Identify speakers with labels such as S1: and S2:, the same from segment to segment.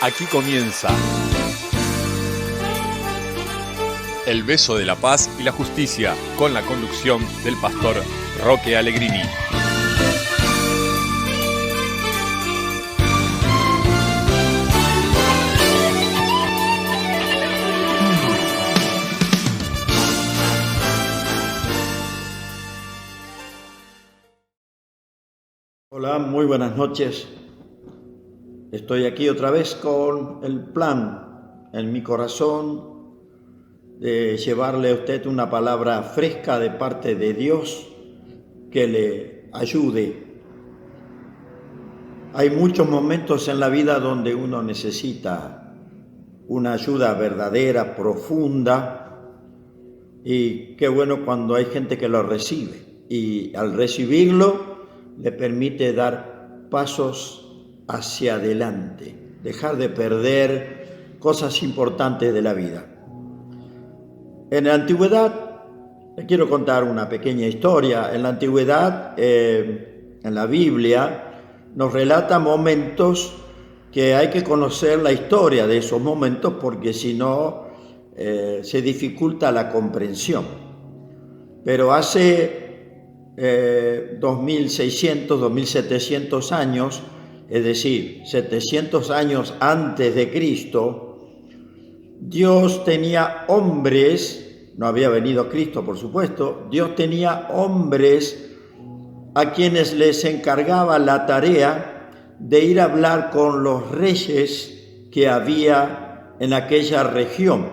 S1: Aquí comienza El beso de la paz y la justicia, con la conducción del pastor Roque Allegrini.
S2: Hola, muy buenas noches. Estoy aquí otra vez con el plan en mi corazón de llevarle a usted una palabra fresca de parte de Dios que le ayude. Hay muchos momentos en la vida donde uno necesita una ayuda verdadera, profunda, y qué bueno cuando hay gente que lo recibe y al recibirlo le permite dar pasos hacia adelante, dejar de perder cosas importantes de la vida. En la antigüedad, le quiero contar una pequeña historia. En la antigüedad, en la Biblia, nos relata momentos que hay que conocer la historia de esos momentos porque si no, se dificulta la comprensión. Pero hace 2600, 2700 años, es decir, 700 años antes de Cristo, Dios tenía hombres, no había venido Cristo por supuesto, Dios tenía hombres a quienes les encargaba la tarea de ir a hablar con los reyes que había en aquella región.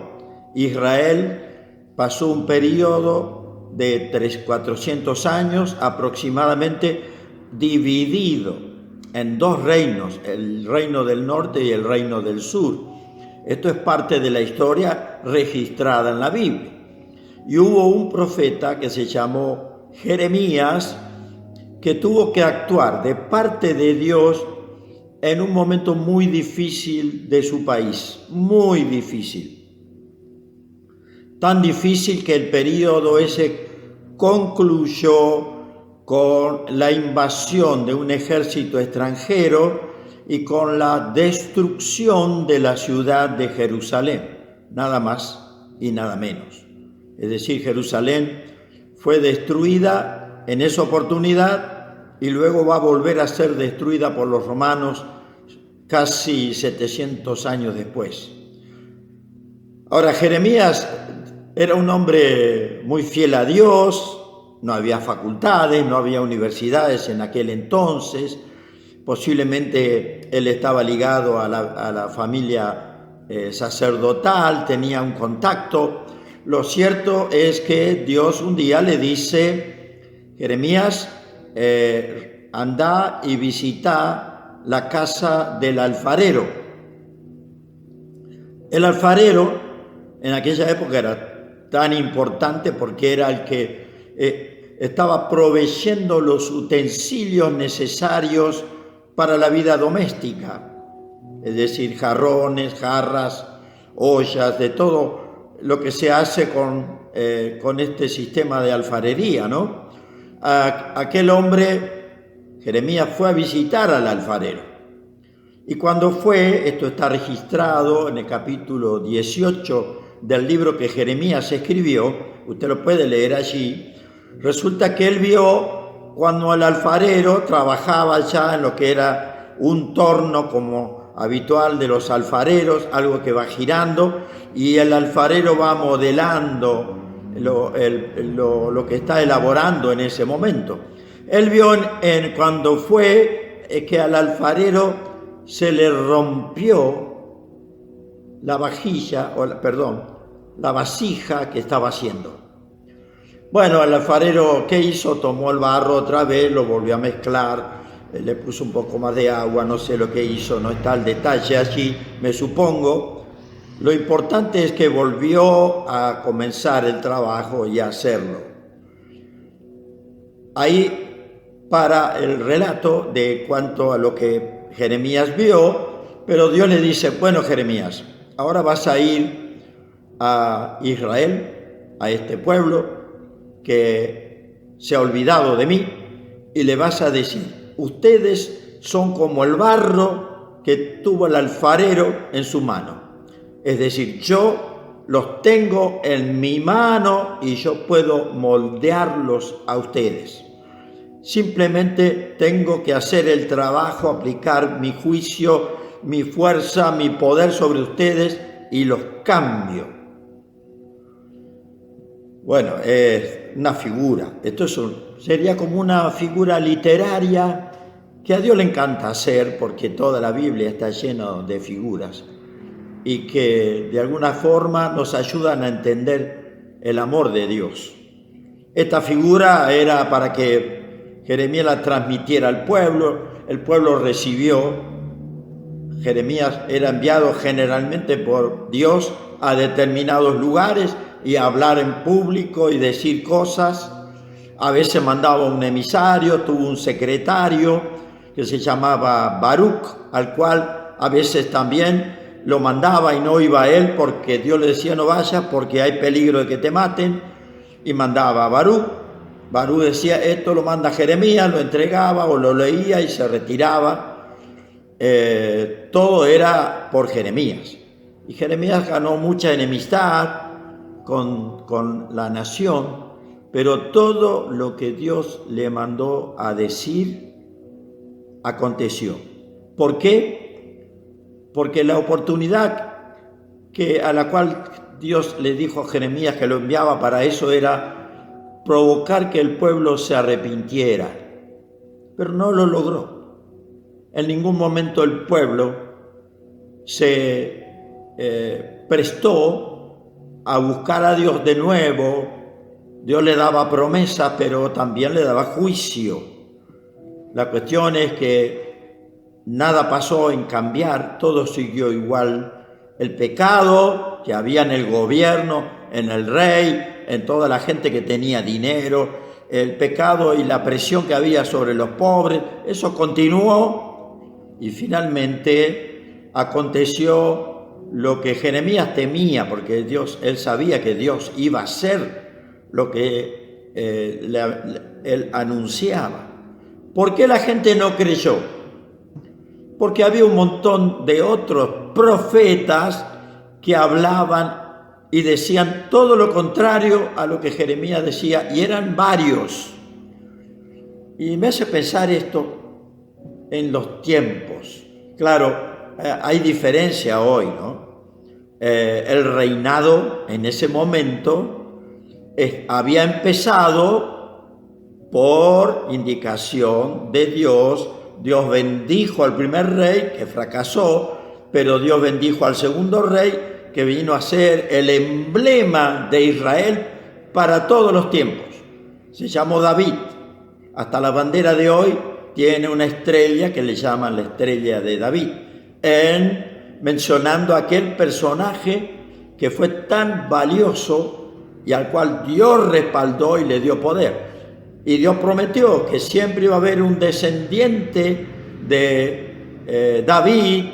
S2: Israel pasó un periodo de 400 años aproximadamente dividido en dos reinos, el reino del norte y el reino del sur. Esto es parte de la historia registrada en la Biblia. Y hubo un profeta que se llamó Jeremías que tuvo que actuar de parte de Dios en un momento muy difícil de su país, muy difícil. Tan difícil que el periodo ese concluyó con la invasión de un ejército extranjero y con la destrucción de la ciudad de Jerusalén, nada más y nada menos. Es decir, Jerusalén fue destruida en esa oportunidad y luego va a volver a ser destruida por los romanos casi 700 años después. Ahora, Jeremías era un hombre muy fiel a Dios. No había facultades, no había universidades en aquel entonces. Posiblemente él estaba ligado a la familia sacerdotal, tenía un contacto. Lo cierto es que Dios un día le dice: Jeremías, anda y visita la casa del alfarero. El alfarero en aquella época era tan importante porque era el que estaba proveyendo los utensilios necesarios para la vida doméstica, es decir, jarrones, jarras, ollas, de todo lo que se hace con este sistema de alfarería, ¿no? Aquel hombre, Jeremías, fue a visitar al alfarero. Y cuando fue, esto está registrado en el capítulo 18 del libro que Jeremías escribió, usted lo puede leer allí. Resulta que él vio cuando el alfarero trabajaba ya en lo que era un torno como habitual de los alfareros, algo que va girando, y el alfarero va modelando lo que está elaborando en ese momento. Él vio cuando fue que al alfarero se le rompió la vasija que estaba haciendo. Bueno, el alfarero, ¿qué hizo? Tomó el barro otra vez, lo volvió a mezclar, le puso un poco más de agua, no sé lo que hizo, no está el detalle allí, me supongo. Lo importante es que volvió a comenzar el trabajo y a hacerlo. Ahí para el relato de cuanto a lo que Jeremías vio, pero Dios le dice: bueno, Jeremías, ahora vas a ir a Israel, a este pueblo que se ha olvidado de mí, y le vas a decir: ustedes son como el barro que tuvo el alfarero en su mano. Es decir, yo los tengo en mi mano y yo puedo moldearlos a ustedes. Simplemente tengo que hacer el trabajo, aplicar mi juicio, mi fuerza, mi poder sobre ustedes y los cambio. Bueno, es una figura. Sería como una figura literaria que a Dios le encanta hacer, porque toda la Biblia está llena de figuras y que de alguna forma nos ayudan a entender el amor de Dios. Esta figura era para que Jeremías la transmitiera al pueblo, el pueblo recibió. Jeremías era enviado generalmente por Dios a determinados lugares y a hablar en público y decir cosas. A veces mandaba un emisario, tuvo un secretario que se llamaba Baruch, al cual a veces también lo mandaba y no iba a él porque Dios le decía no vayas porque hay peligro de que te maten, y mandaba a Baruch. Baruch decía esto lo manda Jeremías, lo entregaba o lo leía y se retiraba. Todo era por Jeremías. Y Jeremías ganó mucha enemistad con la nación, pero todo lo que Dios le mandó a decir aconteció. ¿Por qué? Porque la oportunidad a la cual Dios le dijo a Jeremías que lo enviaba para eso era provocar que el pueblo se arrepintiera, pero no lo logró. En ningún momento el pueblo se prestó a buscar a Dios de nuevo. Dios le daba promesa, pero también le daba juicio. La cuestión es que nada pasó en cambiar, todo siguió igual. El pecado que había en el gobierno, en el rey, en toda la gente que tenía dinero, el pecado y la presión que había sobre los pobres, eso continuó y finalmente aconteció lo que Jeremías temía, porque él sabía que Dios iba a hacer lo que él anunciaba. ¿Por qué la gente no creyó? Porque había un montón de otros profetas que hablaban y decían todo lo contrario a lo que Jeremías decía, y eran varios. Y me hace pensar esto en los tiempos. Claro, hay diferencia hoy, ¿no? El reinado en ese momento había empezado por indicación de Dios. Dios bendijo al primer rey, que fracasó, pero Dios bendijo al segundo rey, que vino a ser el emblema de Israel para todos los tiempos. Se llamó David. Hasta la bandera de hoy tiene una estrella que le llaman la estrella de David, mencionando aquel personaje que fue tan valioso y al cual Dios respaldó y le dio poder. Y Dios prometió que siempre iba a haber un descendiente de David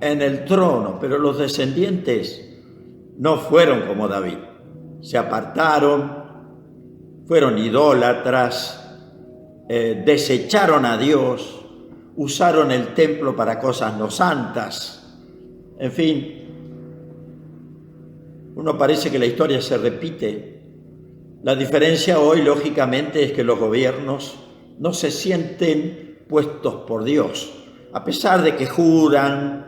S2: en el trono, pero los descendientes no fueron como David. Se apartaron, fueron idólatras, desecharon a Dios, usaron el templo para cosas no santas. En fin, uno parece que la historia se repite. La diferencia hoy, lógicamente, es que los gobiernos no se sienten puestos por Dios, a pesar de que juran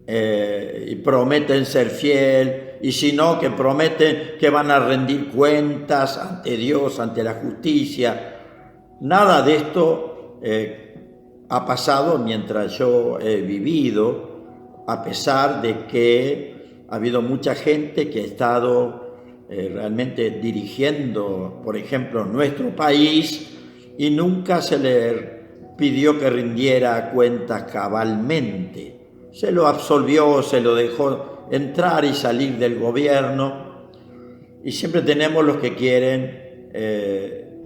S2: y prometen ser fiel, y si no, que prometen que van a rendir cuentas ante Dios, ante la justicia. Nada de esto ha pasado mientras yo he vivido, a pesar de que ha habido mucha gente que ha estado realmente dirigiendo, por ejemplo, nuestro país, y nunca se le pidió que rindiera cuentas cabalmente. Se lo absolvió, se lo dejó entrar y salir del gobierno, y siempre tenemos los que quieren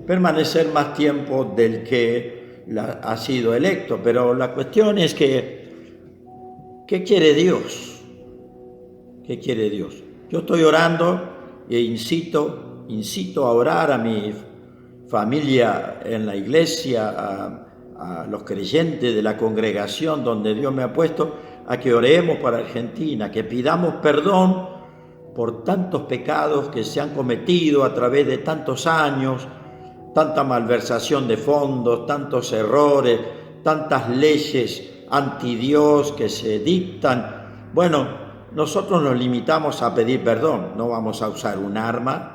S2: permanecer más tiempo del que ha sido electo. Pero la cuestión es que, ¿qué quiere Dios? ¿Qué quiere Dios? Yo estoy orando e incito a orar a mi familia en la iglesia, a los creyentes de la congregación donde Dios me ha puesto a que oremos por Argentina, que pidamos perdón por tantos pecados que se han cometido a través de tantos años, tanta malversación de fondos, tantos errores, tantas leyes anti Dios que se dictan. Bueno, nosotros nos limitamos a pedir perdón, no vamos a usar un arma,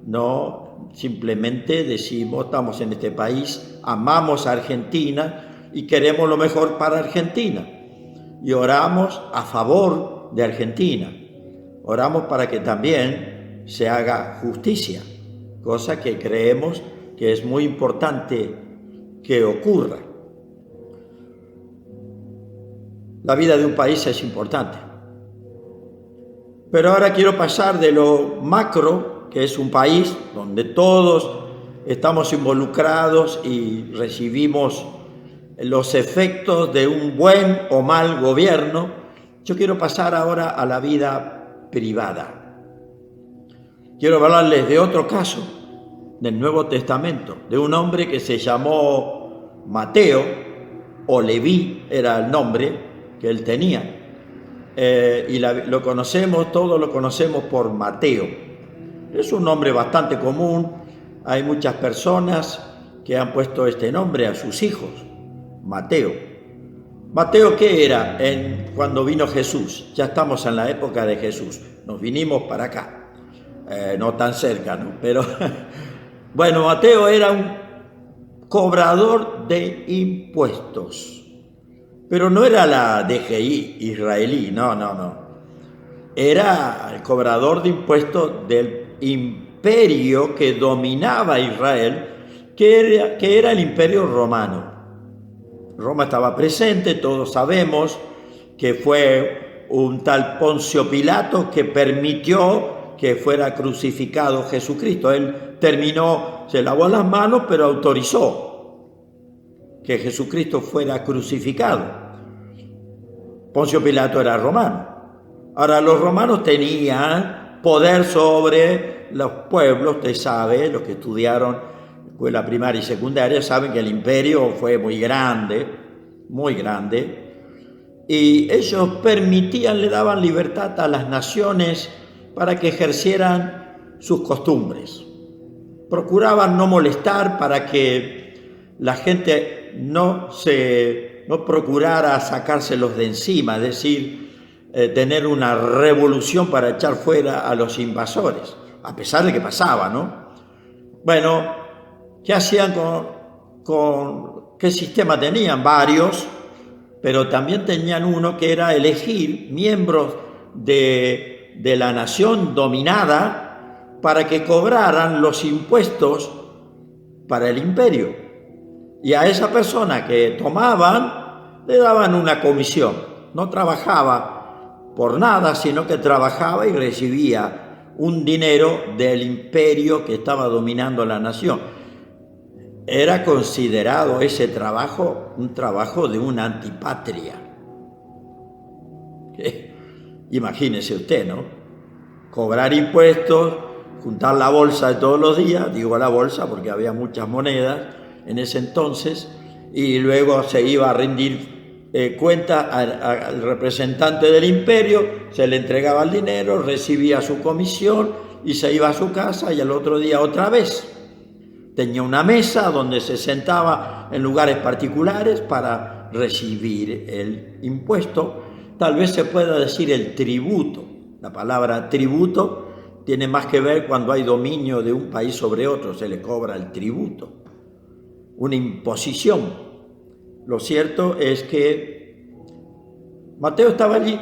S2: no, simplemente decimos, estamos en este país, amamos a Argentina y queremos lo mejor para Argentina. Y oramos a favor de Argentina. Oramos para que también se haga justicia, cosa que creemos que es muy importante que ocurra. La vida de un país es importante. Pero ahora quiero pasar de lo macro, que es un país donde todos estamos involucrados y recibimos los efectos de un buen o mal gobierno. Yo quiero pasar ahora a la vida privada. Quiero hablarles de otro caso del Nuevo Testamento, de un hombre que se llamó Mateo, o Leví era el nombre que él tenía, todos lo conocemos por Mateo. Es un nombre bastante común, hay muchas personas que han puesto este nombre a sus hijos, Mateo. ¿Mateo qué era cuando vino Jesús? Ya estamos en la época de Jesús, nos vinimos para acá, no tan cerca, ¿no? Pero bueno, Mateo era un cobrador de impuestos, pero no era la DGI israelí, no. Era el cobrador de impuestos del imperio que dominaba Israel, que era el imperio romano. Roma estaba presente, todos sabemos que fue un tal Poncio Pilato que permitió que fuera crucificado Jesucristo. Él se lavó las manos, pero autorizó que Jesucristo fuera crucificado. Poncio Pilato era romano. Ahora, los romanos tenían poder sobre los pueblos, usted sabe, los que estudiaron escuela primaria y secundaria, saben que el imperio fue muy grande, y ellos le daban libertad a las naciones para que ejercieran sus costumbres. Procuraban no molestar para que la gente no procurara sacárselos de encima, es decir, tener una revolución para echar fuera a los invasores, a pesar de que pasaba, ¿no? Bueno, ¿qué hacían qué sistema tenían? Varios, pero también tenían uno que era elegir miembros de la nación dominada para que cobraran los impuestos para el imperio. Y a esa persona que tomaban, le daban una comisión. No trabajaba por nada, sino que trabajaba y recibía un dinero del imperio que estaba dominando la nación. Era considerado ese trabajo un trabajo de una antipatria. Imagínese usted, ¿no? Cobrar impuestos, juntar la bolsa de todos los días, digo la bolsa porque había muchas monedas en ese entonces, y luego se iba a rendir cuenta al representante del imperio, se le entregaba el dinero, recibía su comisión y se iba a su casa, y al otro día otra vez. Tenía una mesa donde se sentaba en lugares particulares para recibir el impuesto. Tal vez se pueda decir el tributo. La palabra tributo tiene más que ver cuando hay dominio de un país sobre otro, se le cobra el tributo, una imposición. Lo cierto es que Mateo estaba allí,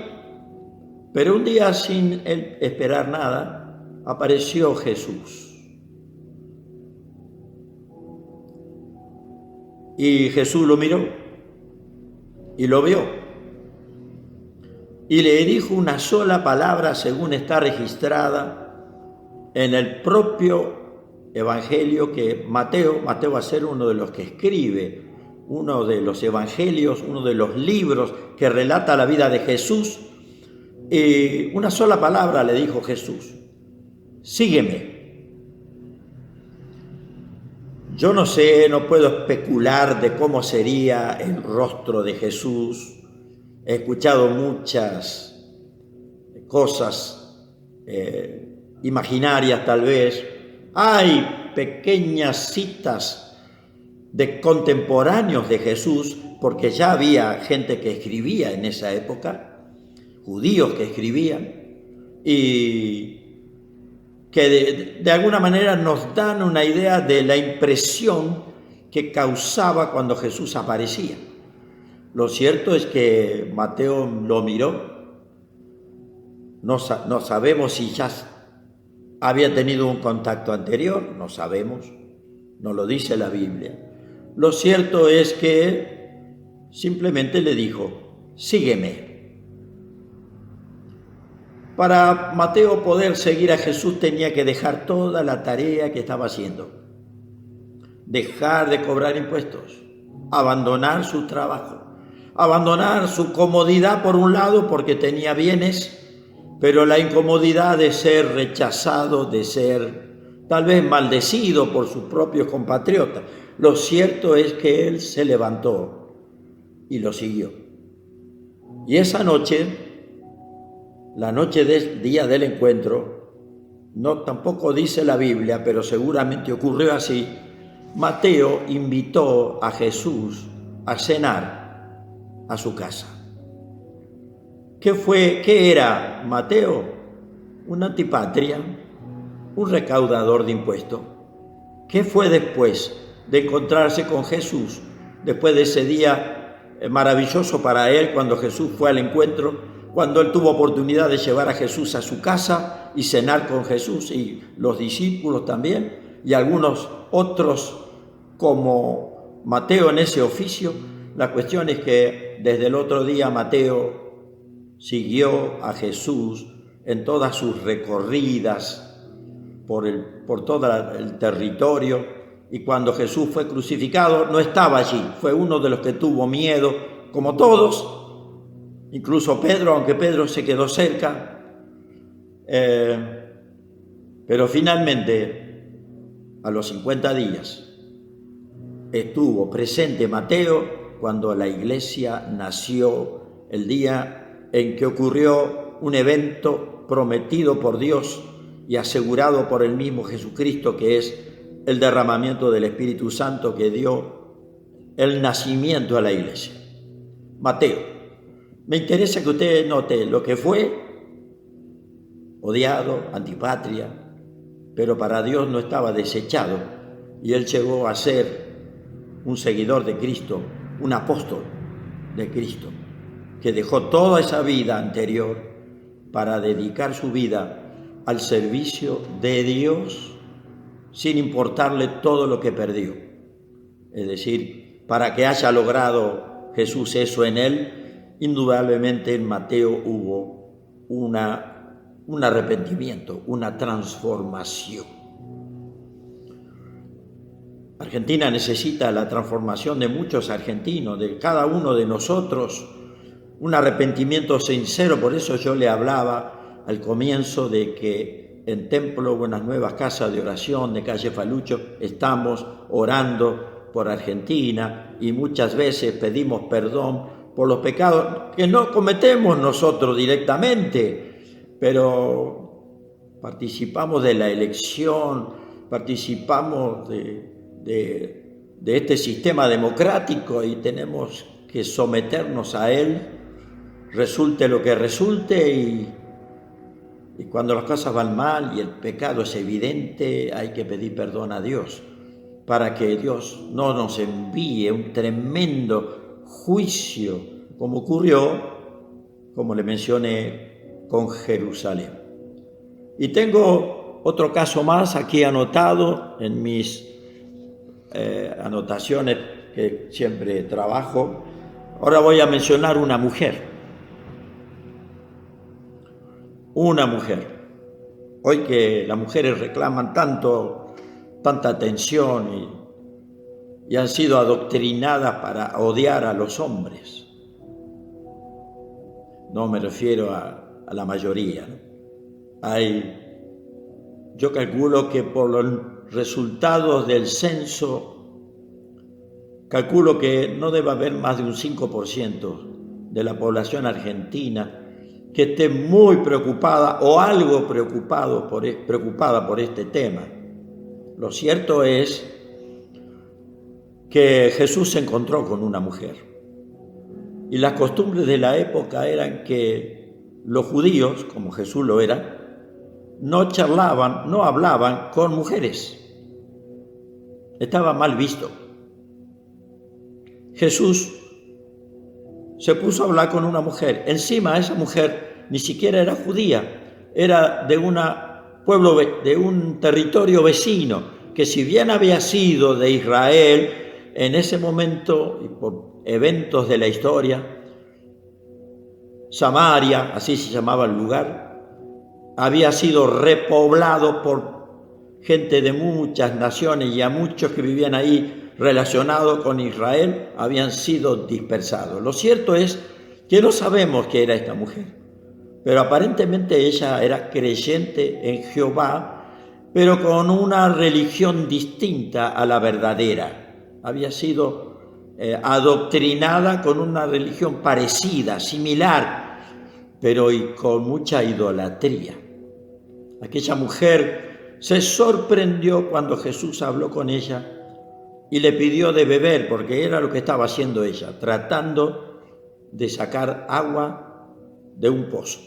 S2: pero un día, sin él esperar nada, apareció Jesús. Y Jesús lo miró y lo vio y le dijo una sola palabra, según está registrada en el propio evangelio que Mateo va a ser uno de los que escribe uno de los evangelios, uno de los libros que relata la vida de Jesús. Y una sola palabra le dijo Jesús: sígueme. Yo no sé, no puedo especular de cómo sería el rostro de Jesús. He escuchado muchas cosas imaginarias tal vez. Hay pequeñas citas de contemporáneos de Jesús, porque ya había gente que escribía en esa época, judíos que escribían, y que de alguna manera nos dan una idea de la impresión que causaba cuando Jesús aparecía. Lo cierto es que Mateo lo miró, no sabemos si ya había tenido un contacto anterior, no sabemos, no lo dice la Biblia. Lo cierto es que simplemente le dijo, sígueme. Para Mateo poder seguir a Jesús tenía que dejar toda la tarea que estaba haciendo. Dejar de cobrar impuestos, abandonar su trabajo, abandonar su comodidad por un lado porque tenía bienes, pero la incomodidad de ser rechazado, de ser tal vez maldecido por sus propios compatriotas. Lo cierto es que él se levantó y lo siguió. Y esa noche, la noche del día del encuentro, no tampoco dice la Biblia, pero seguramente ocurrió así. Mateo invitó a Jesús a cenar a su casa. ¿Qué era Mateo? Un antipatria, un recaudador de impuestos. ¿Qué fue después de encontrarse con Jesús? Después de ese día maravilloso para él, cuando Jesús fue al encuentro, cuando él tuvo oportunidad de llevar a Jesús a su casa y cenar con Jesús y los discípulos también, y algunos otros como Mateo en ese oficio. La cuestión es que desde el otro día Mateo siguió a Jesús en todas sus recorridas por todo el territorio, y cuando Jesús fue crucificado no estaba allí, fue uno de los que tuvo miedo, como todos, incluso Pedro, aunque Pedro se quedó cerca, pero finalmente a los 50 días estuvo presente Mateo cuando la iglesia nació, el día en que ocurrió un evento prometido por Dios y asegurado por el mismo Jesucristo, que es el derramamiento del Espíritu Santo que dio el nacimiento a la iglesia. Mateo. Me interesa que usted note lo que fue: odiado, antipatria, pero para Dios no estaba desechado, y él llegó a ser un seguidor de Cristo, un apóstol de Cristo, que dejó toda esa vida anterior para dedicar su vida al servicio de Dios, sin importarle todo lo que perdió. Es decir, para que haya logrado Jesús eso en él, indudablemente en Mateo hubo un arrepentimiento, una transformación. Argentina necesita la transformación de muchos argentinos, de cada uno de nosotros, un arrepentimiento sincero. Por eso yo le hablaba al comienzo de que en Templo Buenas Nuevas, Casa de Oración de calle Falucho, estamos orando por Argentina y muchas veces pedimos perdón por los pecados que no cometemos nosotros directamente, pero participamos de la elección, participamos de este sistema democrático y tenemos que someternos a él, resulte lo que resulte, y cuando las cosas van mal y el pecado es evidente, hay que pedir perdón a Dios para que Dios no nos envíe un tremendo juicio, como ocurrió, como le mencioné, con Jerusalén. Y tengo otro caso más aquí anotado en mis anotaciones que siempre trabajo. Ahora voy a mencionar una mujer. Una mujer. Hoy que las mujeres reclaman tanta atención y han sido adoctrinadas para odiar a los hombres. No me refiero a la mayoría, ¿no? Yo calculo que por resultados del censo, calculo que no debe haber más de un 5% de la población argentina que esté muy preocupada o algo preocupada por este tema. Lo cierto es que Jesús se encontró con una mujer y las costumbres de la época eran que los judíos, como Jesús lo era, no charlaban, no hablaban con mujeres. Estaba mal visto. Jesús se puso a hablar con una mujer. Encima esa mujer ni siquiera era judía, era de un territorio vecino, que si bien había sido de Israel, en ese momento, y por eventos de la historia, Samaria, así se llamaba el lugar, había sido repoblado por gente de muchas naciones y a muchos que vivían ahí relacionados con Israel habían sido dispersados. Lo cierto es que no sabemos qué era esta mujer, pero aparentemente ella era creyente en Jehová, pero con una religión distinta a la verdadera. Había sido adoctrinada con una religión parecida, similar, pero y con mucha idolatría. Aquella mujer se sorprendió cuando Jesús habló con ella y le pidió de beber, porque era lo que estaba haciendo ella, tratando de sacar agua de un pozo.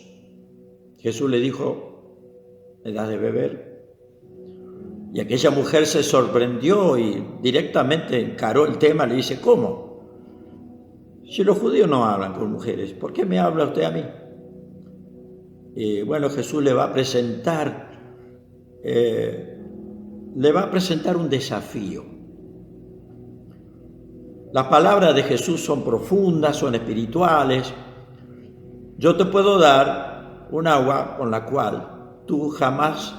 S2: Jesús le dijo: ¿me das de beber? Y aquella mujer se sorprendió y directamente encaró el tema, le dice: ¿cómo? Si los judíos no hablan con mujeres, ¿por qué me habla usted a mí? Y bueno, Jesús le va a presentar un desafío. Las palabras de Jesús son profundas, son espirituales. Yo te puedo dar un agua con la cual tú jamás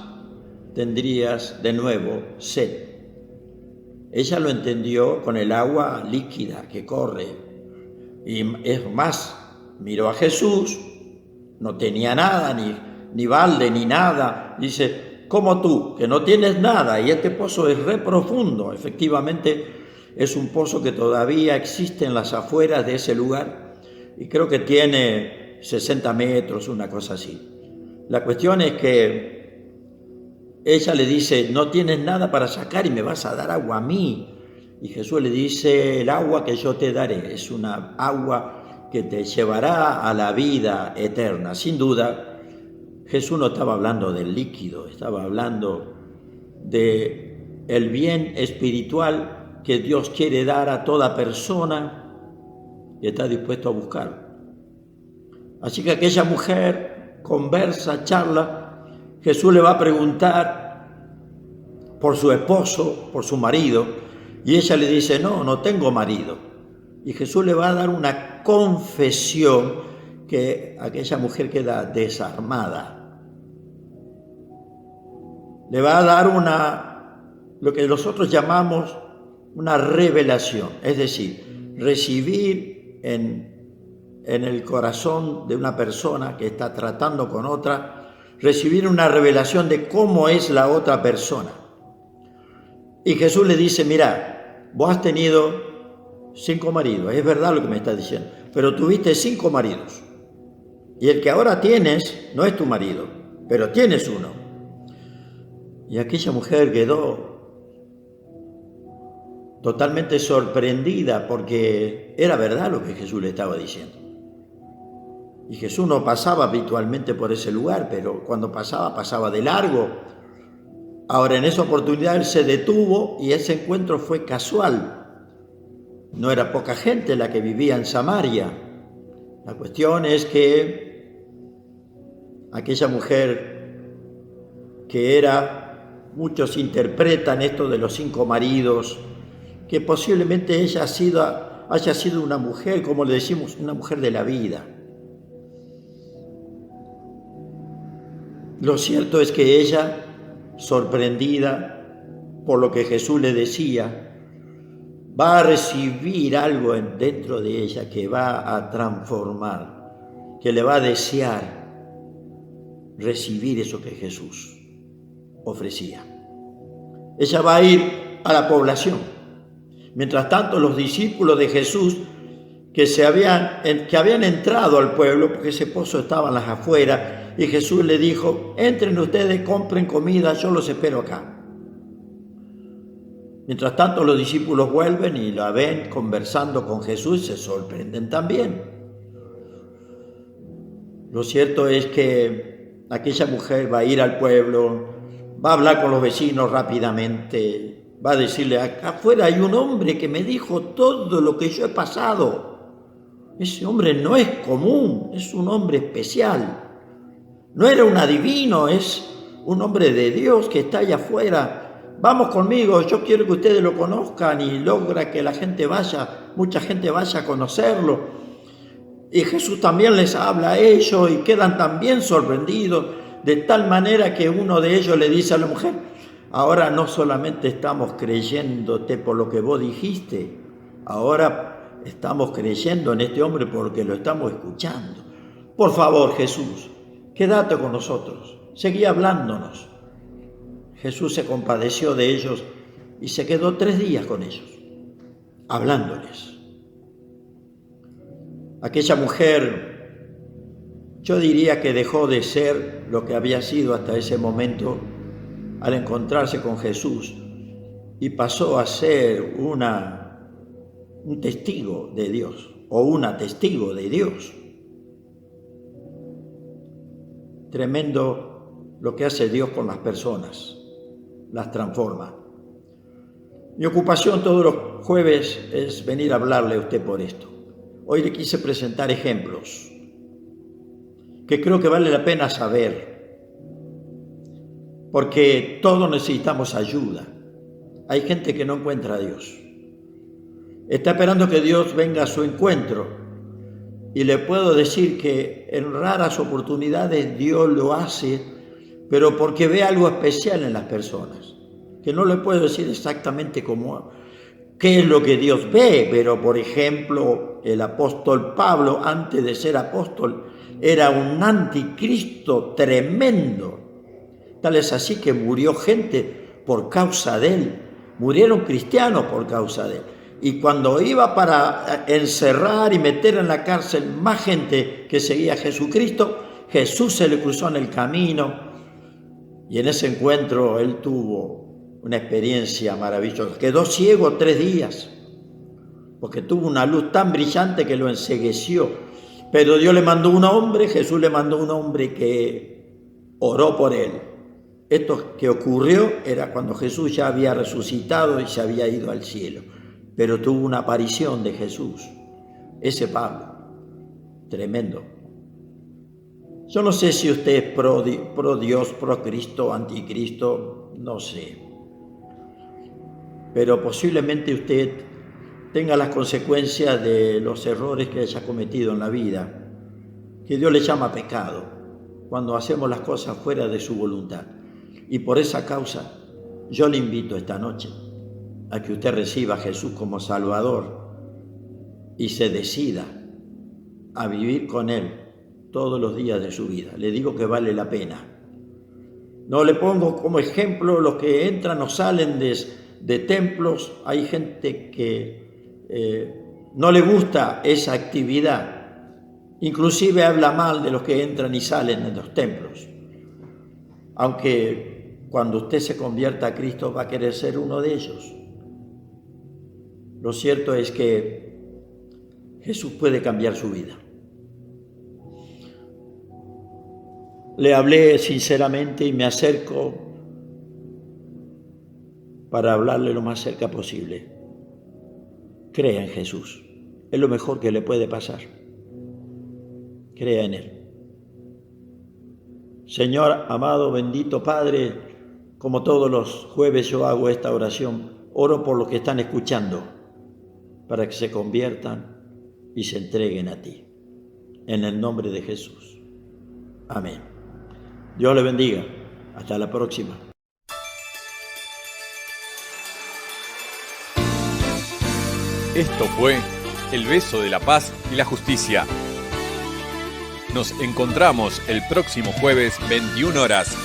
S2: tendrías de nuevo sed. Ella lo entendió con el agua líquida que corre. Y es más, miró a Jesús, no tenía nada, ni balde, ni nada. Dice: ¿cómo tú, que no tienes nada? Y este pozo es re profundo. Efectivamente, es un pozo que todavía existe en las afueras de ese lugar. Y creo que tiene 60 metros, una cosa así. La cuestión es que ella le dice: no tienes nada para sacar y me vas a dar agua a mí. Y Jesús le dice: el agua que yo te daré es una agua que te llevará a la vida eterna. Sin duda, Jesús no estaba hablando del líquido, estaba hablando de el bien espiritual que Dios quiere dar a toda persona y está dispuesto a buscar. Así que aquella mujer conversa, charla. Jesús le va a preguntar por su esposo, por su marido, y ella le dice: no tengo marido. Y Jesús le va a dar una confesión que aquella mujer queda desarmada. Le va a dar lo que nosotros llamamos una revelación, es decir, recibir en el corazón de una persona que está tratando con otra, recibir una revelación de cómo es la otra persona. Y Jesús le dice: mira, vos has tenido 5 maridos, es verdad lo que me estás diciendo, pero tuviste 5 maridos. Y el que ahora tienes no es tu marido, pero tienes uno. Y aquella mujer quedó totalmente sorprendida porque era verdad lo que Jesús le estaba diciendo. Y Jesús no pasaba habitualmente por ese lugar, pero cuando pasaba de largo. Ahora, en esa oportunidad él se detuvo y ese encuentro fue casual. No era poca gente la que vivía en Samaria. La cuestión es que aquella mujer muchos interpretan esto de los 5 maridos, que posiblemente ella haya sido una mujer, como le decimos, una mujer de la vida. Lo cierto es que ella, sorprendida por lo que Jesús le decía, va a recibir algo dentro de ella que va a transformar, que le va a desear recibir eso que Jesús ofrecía. ella va a ir a la población. Mientras tanto, los discípulos de Jesús que habían entrado al pueblo, porque ese pozo estaba en las afueras, y Jesús le dijo: entren ustedes, compren comida, yo los espero acá. Mientras tanto, los discípulos vuelven y la ven conversando con Jesús y se sorprenden también. Lo cierto es que aquella mujer va a ir al pueblo, va a hablar con los vecinos rápidamente, va a decirle: acá afuera hay un hombre que me dijo todo lo que yo he pasado. Ese hombre no es común, es un hombre especial. No era un adivino, es un hombre de Dios que está allá afuera. Vamos conmigo, yo quiero que ustedes lo conozcan, y logra que mucha gente vaya a conocerlo. Y Jesús también les habla a ellos y quedan también sorprendidos, de tal manera que uno de ellos le dice a la mujer: ahora no solamente estamos creyéndote por lo que vos dijiste, ahora estamos creyendo en este hombre porque lo estamos escuchando. Por favor, Jesús, quédate con nosotros, seguí hablándonos. Jesús se compadeció de ellos y se quedó 3 días con ellos, hablándoles. Aquella mujer, yo diría que dejó de ser lo que había sido hasta ese momento al encontrarse con Jesús, y pasó a ser un testigo de Dios, o una testigo de Dios. Tremendo lo que hace Dios con las personas, las transforma. Mi ocupación todos los jueves es venir a hablarle a usted por esto. Hoy le quise presentar ejemplos que creo que vale la pena saber, porque todos necesitamos ayuda. Hay gente que no encuentra a Dios, está esperando que Dios venga a su encuentro, y le puedo decir que en raras oportunidades Dios lo hace, pero porque ve algo especial en las personas, que no le puedo decir exactamente qué es lo que Dios ve, pero por ejemplo, el apóstol Pablo, antes de ser apóstol, era un anticristo tremendo. Tal es así que murió gente por causa de él, murieron cristianos por causa de él. Y cuando iba para encerrar y meter en la cárcel más gente que seguía a Jesucristo, Jesús se le cruzó en el camino, y en ese encuentro él tuvo una experiencia maravillosa. Quedó ciego 3 días, porque tuvo una luz tan brillante que lo encegueció. Pero Dios le mandó un hombre, Jesús le mandó un hombre que oró por él. Esto que ocurrió era cuando Jesús ya había resucitado y se había ido al cielo. Pero tuvo una aparición de Jesús, ese Pablo, tremendo. Yo no sé si usted es pro Dios, pro Cristo, anticristo, no sé. Pero posiblemente usted tenga las consecuencias de los errores que haya cometido en la vida, que Dios le llama pecado, cuando hacemos las cosas fuera de su voluntad. Y por esa causa, yo le invito esta noche a que usted reciba a Jesús como Salvador y se decida a vivir con Él todos los días de su vida. Le digo que vale la pena. No le pongo como ejemplo los que entran o salen de templos. Hay gente que no le gusta esa actividad. Inclusive habla mal de los que entran y salen de los templos. Aunque cuando usted se convierta a Cristo va a querer ser uno de ellos. Lo cierto es que Jesús puede cambiar su vida. Le hablé sinceramente y me acerco para hablarle lo más cerca posible. Crea en Jesús. Es lo mejor que le puede pasar. Crea en Él. Señor amado, bendito Padre, como todos los jueves yo hago esta oración, oro por los que están escuchando, para que se conviertan y se entreguen a ti. En el nombre de Jesús. Amén. Dios le bendiga. Hasta la próxima.
S1: Esto fue El Beso de la Paz y la Justicia. Nos encontramos el próximo jueves, 21 horas,